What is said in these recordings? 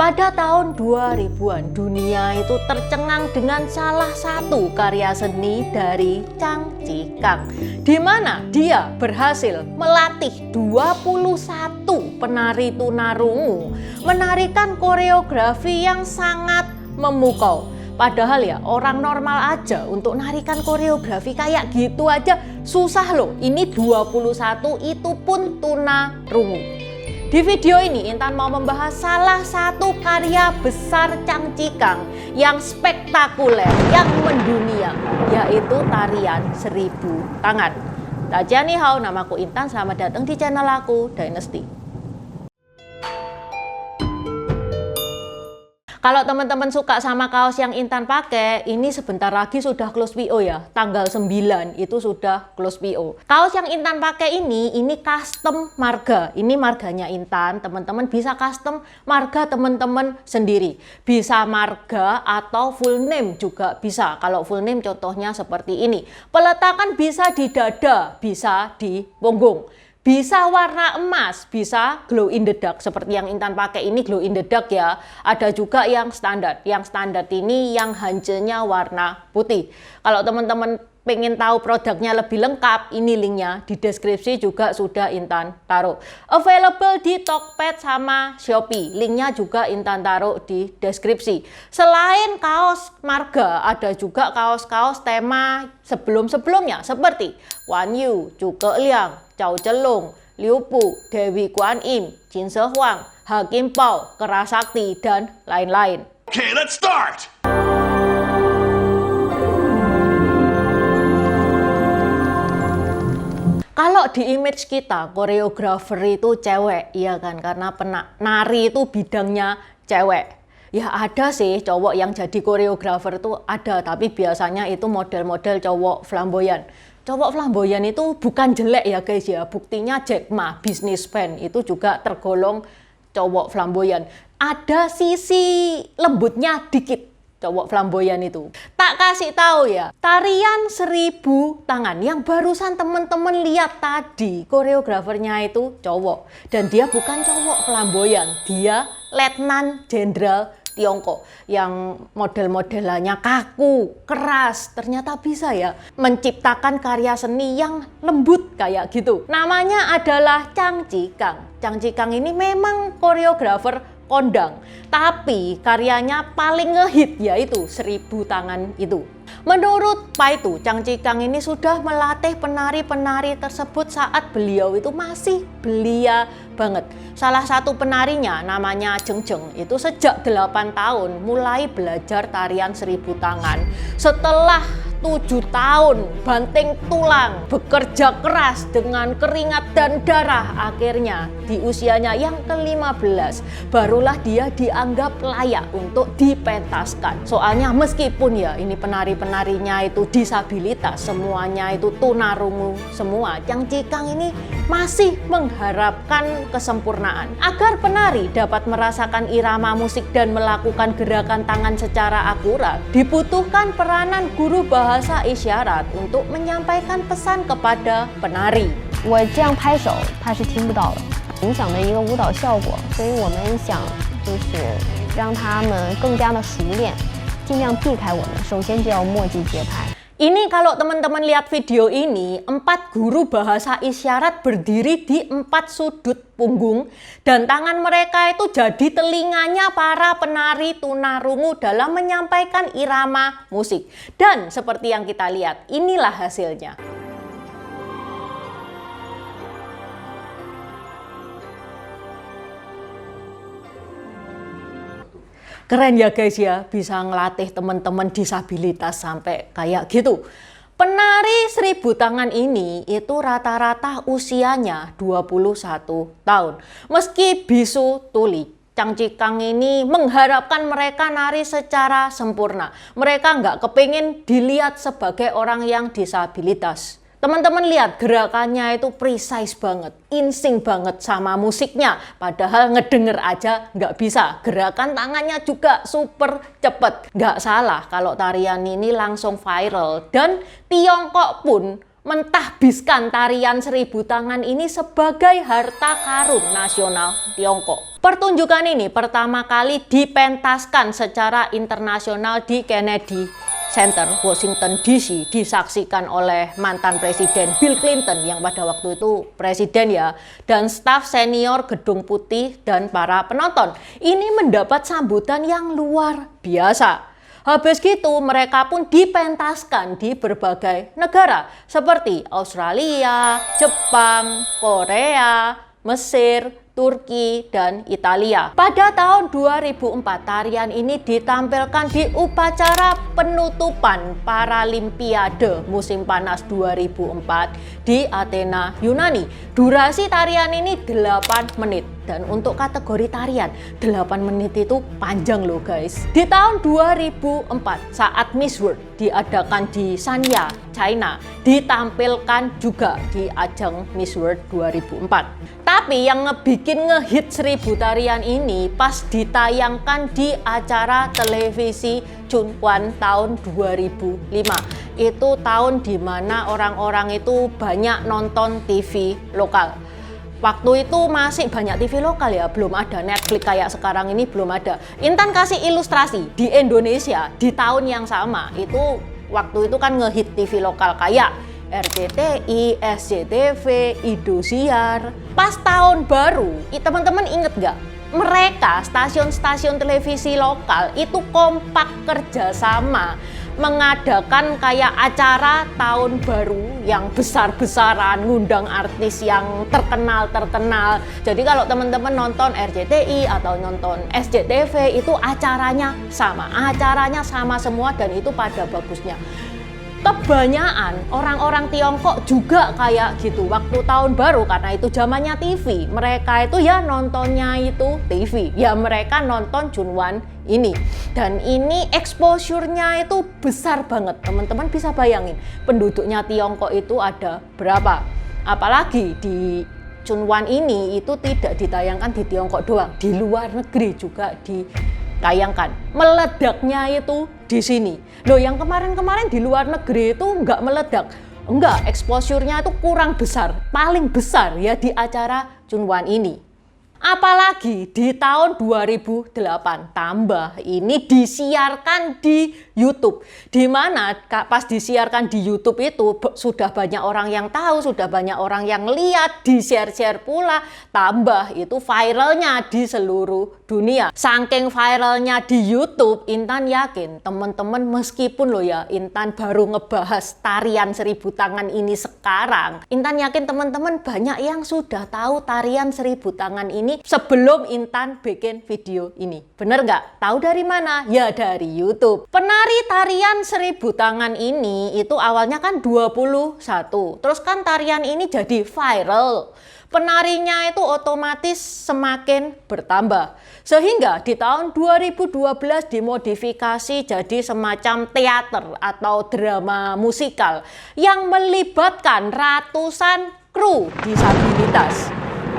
Pada tahun 2000-an, dunia itu tercengang dengan salah satu karya seni dari Chang Chi-kang, di mana dia berhasil melatih 21 penari tunarungu menarikan koreografi yang sangat memukau. Padahal ya orang normal aja untuk narikan koreografi kayak gitu aja susah loh. Ini 21 itu pun tunarungu. Di video ini Intan mau membahas salah satu karya besar Chang Chi-kang yang spektakuler, yang mendunia, yaitu tarian 1000 tangan. Dajian ni hao, namaku Intan, selamat datang di channel aku, Dynasty. Kalau teman-teman suka sama kaos yang Intan pakai, ini sebentar lagi sudah close PO ya. Tanggal 9 itu sudah close PO. Kaos yang Intan pakai ini custom marga. Ini marganya Intan, teman-teman bisa custom marga teman-teman sendiri. Bisa marga atau full name juga bisa. Kalau full name contohnya seperti ini. Peletakan bisa di dada, bisa di punggung. Bisa warna emas, bisa glow in the dark seperti yang Intan pakai ini, glow in the dark ya. Ada juga yang standar. Yang standar ini yang hancenya warna putih. Kalau teman-teman pengen tahu produknya lebih lengkap, ini linknya di deskripsi juga sudah Intan taruh. Available di Tokped sama Shopee. Linknya juga Intan taruh di deskripsi. Selain kaos marga, ada juga kaos-kaos tema sebelum-sebelumnya seperti Guan Yu, Zhuge Liang, Zhao Zhelong, Liu Pu, Dewi Guan Im, Jin Se Huang, Hakim Pao, Kerasakti, dan lain-lain. Okay, let's start! Kalau di image kita, koreografer itu cewek, iya kan? Karena penari itu bidangnya cewek. Ya ada sih cowok yang jadi koreografer itu ada, tapi biasanya itu model-model cowok flamboyan. Cowok flamboyan itu bukan jelek ya guys ya, buktinya Jack Ma, businessman, itu juga tergolong cowok flamboyan. Ada sisi lembutnya dikit. Cowok flamboyan itu. Tak kasih tahu ya, tarian 1000 tangan yang barusan temen-temen lihat tadi, koreografernya itu cowok. Dan dia bukan cowok flamboyan, dia letnan jenderal Tiongkok yang model-modelannya kaku, keras, ternyata bisa ya menciptakan karya seni yang lembut kayak gitu. Namanya adalah Chang Chi-kang. Chang Chi-kang ini memang koreografer kondang, tapi karyanya paling ngehit yaitu 1000 tangan itu. Menurut Paitu, Chang Chi-kang ini sudah melatih penari-penari tersebut saat beliau itu masih belia banget. Salah satu penarinya namanya Jeng Jeng itu sejak 8 tahun mulai belajar tarian 1000 tangan. Setelah 7 tahun banting tulang, bekerja keras dengan keringat dan darah, akhirnya di usianya yang ke-15 barulah dia dianggap layak untuk dipentaskan. Soalnya meskipun ya ini penari-penarinya itu disabilitas, semuanya itu tunarungu semua, Chang Chi-kang ini masih mengharapkan kesempurnaan. Agar penari dapat merasakan irama musik dan melakukan gerakan tangan secara akurat, dibutuhkan peranan guru bahasa isyarat untuk menyampaikan pesan kepada penari. 我这样拍手，他是听不到的，影响的一个舞蹈效果，所以我们想就是让他们更加的熟练，尽量避开我们，首先就要默记节拍。 Ini kalau teman-teman lihat video ini, 4 guru bahasa isyarat berdiri di 4 sudut punggung dan tangan mereka itu jadi telinganya para penari tunarungu dalam menyampaikan irama musik. Dan seperti yang kita lihat, inilah hasilnya. Keren ya guys ya, bisa ngelatih teman-teman disabilitas sampai kayak gitu. Penari 1000 tangan ini itu rata-rata usianya 21 tahun. Meski bisu tuli, Chang Chi-kang ini mengharapkan mereka nari secara sempurna. Mereka nggak kepingin dilihat sebagai orang yang disabilitas. Teman-teman lihat gerakannya itu precise banget, insting banget sama musiknya. Padahal ngedenger aja nggak bisa. Gerakan tangannya juga super cepet. Nggak salah kalau tarian ini langsung viral. Dan Tiongkok pun mentahbiskan tarian 1000 tangan ini sebagai harta karun nasional Tiongkok. Pertunjukan ini pertama kali dipentaskan secara internasional di Kennedy Center, Washington DC, disaksikan oleh mantan Presiden Bill Clinton yang pada waktu itu presiden ya, dan staf senior Gedung Putih dan para penonton. Ini mendapat sambutan yang luar biasa. Habis gitu mereka pun dipentaskan di berbagai negara seperti Australia, Jepang, Korea, Mesir, Turki, dan Italia. Pada tahun 2004, tarian ini ditampilkan di upacara penutupan Paralimpiade musim panas 2004 di Athena, Yunani. Durasi tarian ini 8 menit. Dan untuk kategori tarian, 8 menit itu panjang loh guys. Di tahun 2004, saat Miss World diadakan di Sanya, China, ditampilkan juga di ajang Miss World 2004. Tapi yang bikin ngehit 1000 tarian ini pas ditayangkan di acara televisi Chunwan tahun 2005. Itu tahun dimana orang-orang itu banyak nonton TV lokal. Waktu itu masih banyak TV lokal ya, belum ada Netflix kayak sekarang ini, belum ada. Intan kasih ilustrasi, di Indonesia di tahun yang sama itu waktu itu kan ngehit TV lokal kayak RCTI, SCTV, Indosiar. Pas tahun baru, teman-teman inget nggak? Mereka stasiun-stasiun televisi lokal itu kompak kerjasama mengadakan kayak acara tahun baru yang besar-besaran, ngundang artis yang terkenal. Jadi kalau teman-teman nonton RCTI atau nonton SCTV itu acaranya sama semua dan itu pada bagusnya. Kebanyakan orang-orang Tiongkok juga kayak gitu waktu tahun baru, karena itu zamannya TV. Mereka itu ya nontonnya itu TV, ya mereka nonton Chunwan ini. Dan ini exposure-nya itu besar banget. Teman-teman bisa bayangin penduduknya Tiongkok itu ada berapa. Apalagi di Chunwan ini itu tidak ditayangkan di Tiongkok doang, di luar negeri juga ditayangkan. Meledaknya itu di sini. Loh, yang kemarin-kemarin di luar negeri itu nggak meledak. Enggak, exposure-nya itu kurang besar. Paling besar ya di acara Chunwan ini. Apalagi di tahun 2008 tambah ini disiarkan di YouTube, di mana pas disiarkan di YouTube itu sudah banyak orang yang tahu, sudah banyak orang yang lihat, di share pula, tambah itu viralnya di seluruh dunia. Saking viralnya di YouTube, Intan yakin teman-teman meskipun loh ya Intan baru ngebahas tarian 1000 tangan ini sekarang, Intan yakin teman-teman banyak yang sudah tahu tarian 1000 tangan ini sebelum Intan bikin video ini. Bener nggak? Tahu dari mana? Ya dari YouTube. Penari tarian 1000 tangan ini itu awalnya kan 21. Terus kan tarian ini jadi viral. Penarinya itu otomatis semakin bertambah. Sehingga di tahun 2012 dimodifikasi jadi semacam teater atau drama musikal yang melibatkan ratusan kru disabilitas.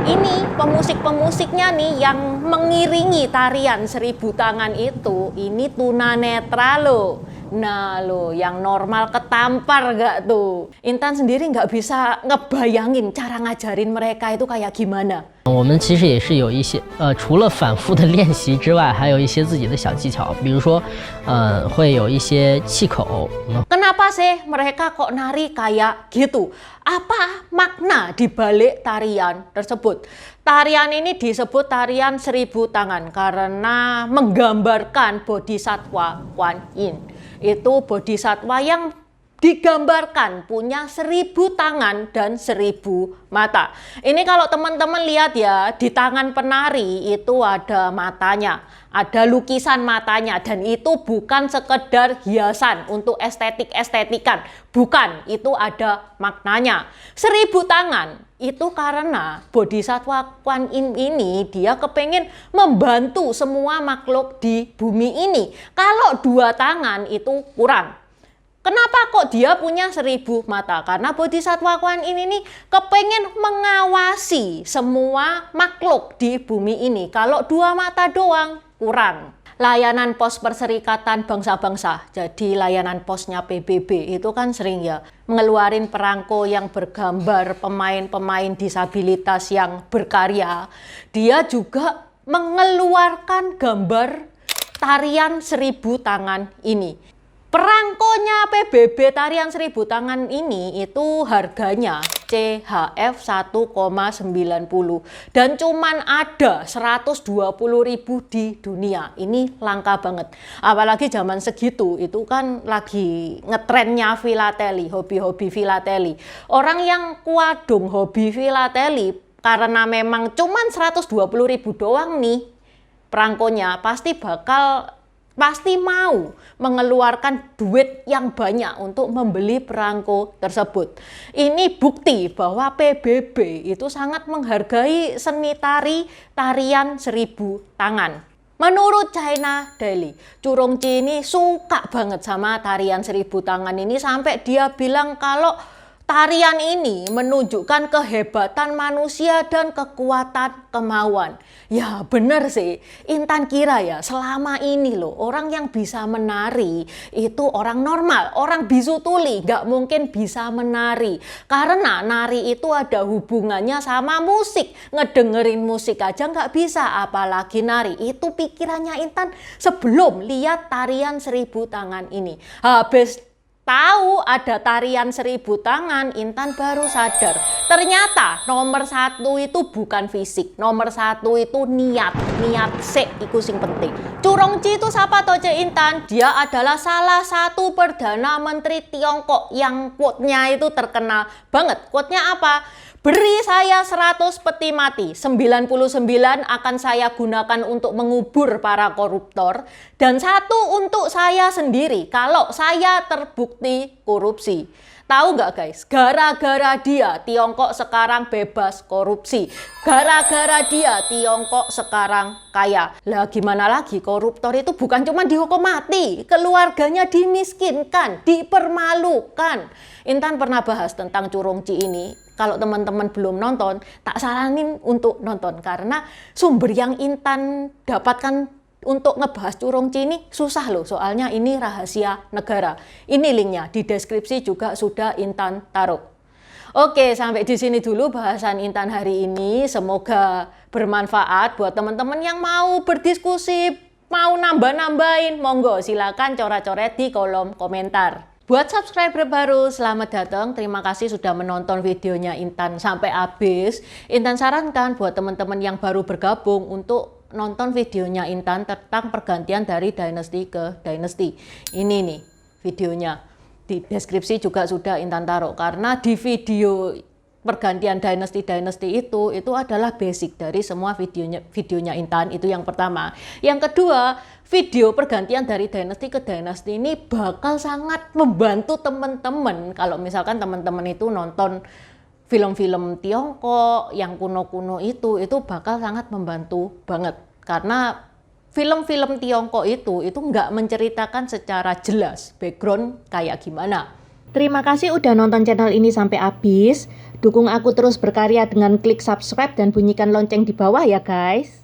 Ini pemusik-pemusiknya nih yang mengiringi tarian 1000 tangan itu, ini tunanetra loh. Nah loh, yang normal ketampar gak tuh? Intan sendiri nggak bisa ngebayangin cara ngajarin mereka itu kayak gimana. 我们其实也是有一些除了反复的练习之外，还有一些自己的小技巧，比如说会有一些气口。Kenapa sih mereka kok nari kayak gitu? Apa makna di balik tarian tersebut? Tarian ini disebut tarian 1000 tangan karena menggambarkan bodhisatwa Kuan Yin. Itu bodhisatwa yang digambarkan punya 1000 tangan dan 1000 mata. Ini kalau teman-teman lihat ya, di tangan penari itu ada matanya, ada lukisan matanya, dan itu bukan sekedar hiasan untuk estetik-estetikan, bukan, itu ada maknanya. 1000 tangan itu karena bodhisatwa Kuan Yin ini dia kepengen membantu semua makhluk di bumi ini. Kalau 2 tangan itu kurang. Kenapa kok dia punya 1000 mata? Karena bodhisatwa Kuan Yin ini kepengen mengawasi semua makhluk di bumi ini. Kalau 2 mata doang kurang. Layanan pos Perserikatan Bangsa-Bangsa, jadi layanan posnya PBB itu kan sering ya ngeluarin perangko yang bergambar pemain-pemain disabilitas yang berkarya. Dia juga mengeluarkan gambar tarian 1000 tangan ini. Perangkonya PBB tarian 1000 tangan ini itu harganya CHF 1,90 dan cuman ada 120.000 di dunia. Ini langka banget. Apalagi zaman segitu itu kan lagi ngetrennya filateli, hobi-hobi filateli. Orang yang kuadung hobi filateli karena memang cuman 120.000 doang nih perangkonya, pasti mau mengeluarkan duit yang banyak untuk membeli perangko tersebut. Ini bukti bahwa PBB itu sangat menghargai seni tarian 1000 tangan. Menurut China Daily, Curungci ini suka banget sama tarian 1000 tangan ini sampai dia bilang kalau tarian ini menunjukkan kehebatan manusia dan kekuatan kemauan. Ya bener sih, Intan kira ya selama ini loh orang yang bisa menari itu orang normal, orang bisu tuli, gak mungkin bisa menari. Karena nari itu ada hubungannya sama musik, ngedengerin musik aja gak bisa, apalagi nari. Itu pikirannya Intan sebelum lihat tarian 1000 tangan ini. Habis tahu ada tarian 1000 tangan, Intan baru sadar. Ternyata nomor 1 itu bukan fisik, nomor 1 itu niat sik iku sing penting. Curungci itu siapa toh Cek Intan? Dia adalah salah satu Perdana Menteri Tiongkok yang quote-nya itu terkenal banget. Quote-nya apa? Beri saya 100 peti mati, 99 akan saya gunakan untuk mengubur para koruptor, dan 1 untuk saya sendiri kalau saya terbukti korupsi. Tahu nggak guys, gara-gara dia Tiongkok sekarang bebas korupsi. Gara-gara dia Tiongkok sekarang kaya. Lah gimana lagi, koruptor itu bukan cuma dihukum mati, keluarganya dimiskinkan, dipermalukan. Intan pernah bahas tentang Curungci ini. Kalau teman-teman belum nonton, tak saranin untuk nonton karena sumber yang Intan dapatkan untuk ngebahas Curungci ini susah loh, soalnya ini rahasia negara. Ini linknya di deskripsi juga sudah Intan taruh. Oke, sampai di sini dulu bahasan Intan hari ini. Semoga bermanfaat buat teman-teman yang mau berdiskusi, mau nambah-nambahin, monggo silakan coret-coret di kolom komentar. Buat subscriber baru, selamat datang. Terima kasih sudah menonton videonya Intan sampai habis. Intan sarankan buat teman-teman yang baru bergabung untuk nonton videonya Intan tentang pergantian dari dynasty ke dynasty. Ini nih videonya. Di deskripsi juga sudah Intan taruh. Karena di video pergantian dynasty itu adalah basic dari semua videonya Intan. Itu yang pertama. Yang kedua, video pergantian dari dynasty ke dynasty ini bakal sangat membantu teman-teman. Kalau misalkan teman-teman itu nonton film-film Tiongkok yang kuno-kuno itu bakal sangat membantu banget. Karena film-film Tiongkok itu nggak menceritakan secara jelas background kayak gimana. Terima kasih udah nonton channel ini sampai habis. Dukung aku terus berkarya dengan klik subscribe dan bunyikan lonceng di bawah ya guys.